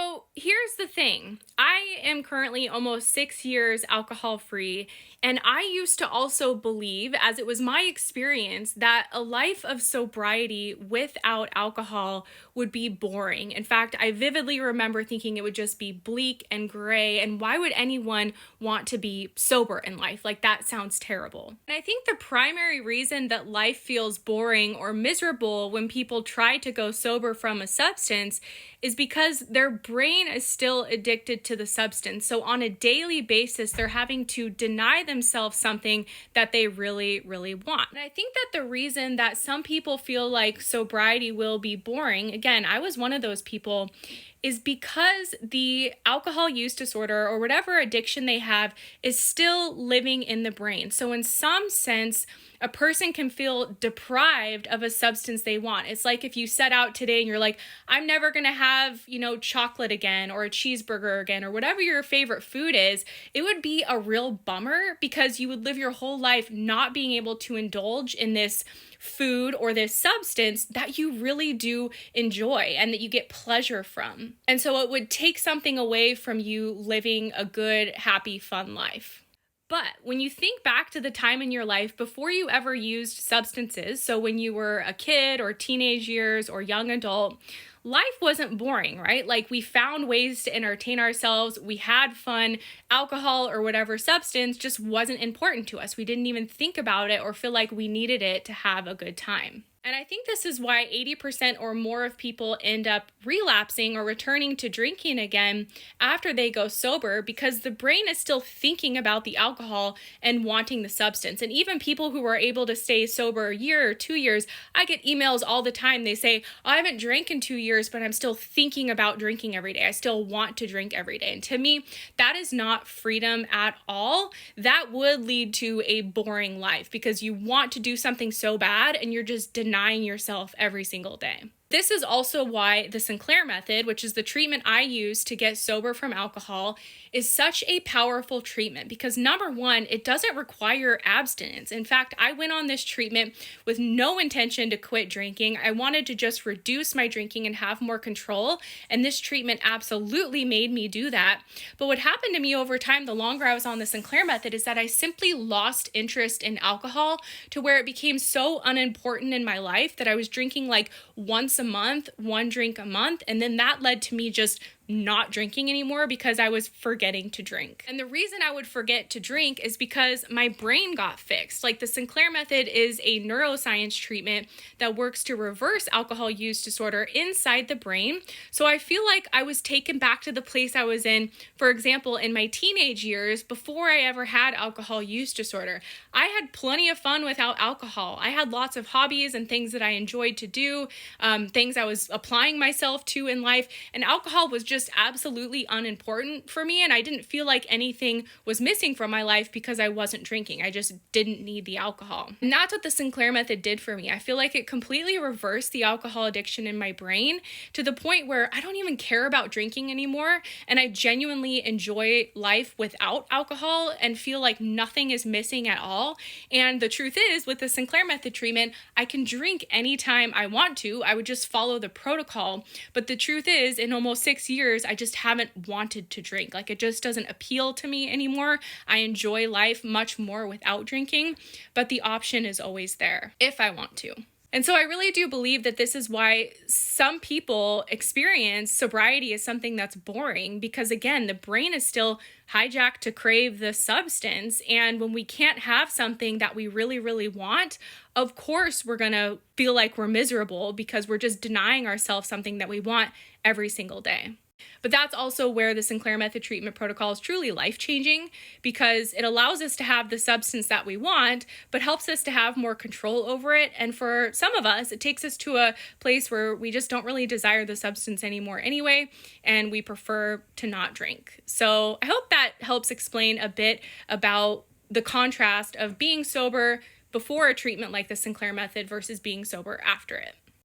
So here's the thing. I am currently almost 6 years alcohol free, and I used to also believe, as it was my experience, that a life of sobriety without alcohol would be boring. In fact, I vividly remember thinking it would just be bleak and gray, and why would anyone want to be sober in life? Like, that sounds terrible. And I think the primary reason that life feels boring or miserable when people try to go sober from a substance is because their brain is still addicted to the substance. So on a daily basis, they're having to deny themselves something that they really, really want. And I think that the reason that some people feel like sobriety will be boring, again, I was one of those people, is because the alcohol use disorder or whatever addiction they have is still living in the brain. So in some sense, a person can feel deprived of a substance they want. It's like if you set out today and you're like, I'm never going to have, chocolate again or a cheeseburger again or whatever your favorite food is, it would be a real bummer because you would live your whole life not being able to indulge in this food or this substance that you really do enjoy and that you get pleasure from. And so it would take something away from you living a good, happy, fun life. But when you think back to the time in your life before you ever used substances, so when you were a kid or teenage years or young adult, life wasn't boring, right? Like, we found ways to entertain ourselves. We had fun. Alcohol or whatever substance just wasn't important to us. We didn't even think about it or feel like we needed it to have a good time. And I think this is why 80% or more of people end up relapsing or returning to drinking again after they go sober, because the brain is still thinking about the alcohol and wanting the substance. And even people who are able to stay sober a year or 2 years, I get emails all the time. They say, I haven't drank in 2 years, but I'm still thinking about drinking every day. I still want to drink every day. And to me, that is not freedom at all. That would lead to a boring life because you want to do something so bad and you're just denying yourself every single day. This is also why the Sinclair Method, which is the treatment I use to get sober from alcohol, is such a powerful treatment because, number one, it doesn't require abstinence. In fact, I went on this treatment with no intention to quit drinking. I wanted to just reduce my drinking and have more control, and this treatment absolutely made me do that. But what happened to me over time, the longer I was on the Sinclair Method, is that I simply lost interest in alcohol to where it became so unimportant in my life that I was drinking like once a month, one drink a month. And then that led to me just not drinking anymore because I was forgetting to drink. And the reason I would forget to drink is because my brain got fixed. Like, the Sinclair Method is a neuroscience treatment that works to reverse alcohol use disorder inside the brain. So I feel like I was taken back to the place I was in, for example, in my teenage years before I ever had alcohol use disorder. I had plenty of fun without alcohol. I had lots of hobbies and things that I enjoyed to do, things I was applying myself to in life, and alcohol was just absolutely unimportant for me, and I didn't feel like anything was missing from my life because I wasn't drinking. I just didn't need the alcohol. And that's what the Sinclair Method did for me. I feel like it completely reversed the alcohol addiction in my brain to the point where I don't even care about drinking anymore, and I genuinely enjoy life without alcohol and feel like nothing is missing at all. And the truth is, with the Sinclair Method treatment, I can drink anytime I want to. I would just follow the protocol. But the truth is, in almost 6 years, I just haven't wanted to drink. Like, it just doesn't appeal to me anymore. I enjoy life much more without drinking, but the option is always there if I want to. And so I really do believe that this is why some people experience sobriety as something that's boring, because again, the brain is still hijacked to crave the substance. And when we can't have something that we really, really want, of course, we're going to feel like we're miserable because we're just denying ourselves something that we want every single day. But that's also where the Sinclair Method treatment protocol is truly life-changing, because it allows us to have the substance that we want, but helps us to have more control over it. And for some of us, it takes us to a place where we just don't really desire the substance anymore anyway, and we prefer to not drink. So I hope that helps explain a bit about the contrast of being sober before a treatment like the Sinclair Method versus being sober after it.